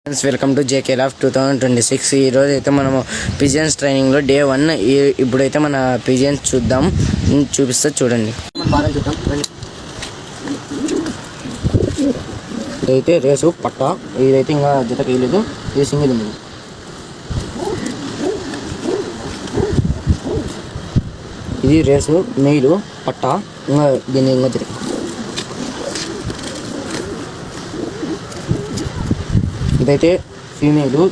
Friends welcome to JK laugh 2026. ఈరోజు అయితే మనము పిజియన్స్ ట్రైనింగ్లో డే 1. ఇప్పుడైతే మన పిజియన్స్ చూపిస్తా చూడండి. ఇదైతే రేసు పట్ట, ఇదైతే ఇంకా జతకి వేయలేదు, ఇది సింగిల్ ఉంది. ఇది రేసు మెయిలు పట్ట, ఇంకా దీన్ని ఇంకా జత. ఇదైతే ఫీమేలు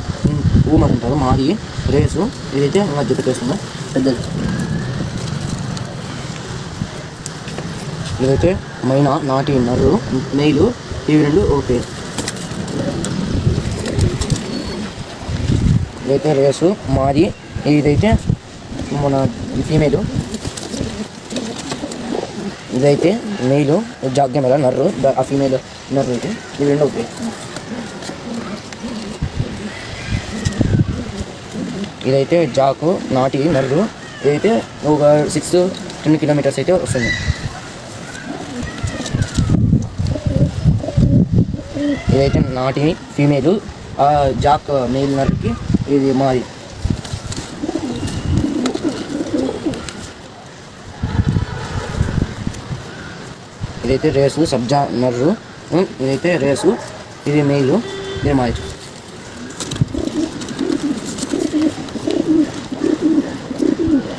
ఊమర్ అంటారు, మాది రేసు. ఇదైతే ఇంకా జతకి వేసుకుందాం పెద్దది. ఇదైతే మైనా నాటి ఉన్నారు మెయిలు, ఇవి రెండు ఓకే. ఇదైతే రేసు మాది, ఇదైతే మన ఫీమేలు. ఇదైతే మెయిలు జాగ్యమేళ నర్రు, ఆ ఫీమేల్ నర్రు. అయితే ఇవి రెండు ఓకే. ఇదైతే జాకు నాటి నర్రు, ఇదైతే ఒక 6-10 కిలోమీటర్స్ అయితే వస్తుంది. ఇదైతే నాటి ఫీమేలు, ఆ జాక్ మెయిల్ నర్రుకి ఇది మాది. ఇదైతే రేసు సబ్జా నర్రు, ఇదైతే రేసు, ఇది మెయిలు, ఇది మాది.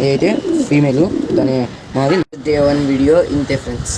ఇదైతే ఫీమేలు, దాని మాది. డే 1 వీడియో ఇంతే ఫ్రెండ్స్.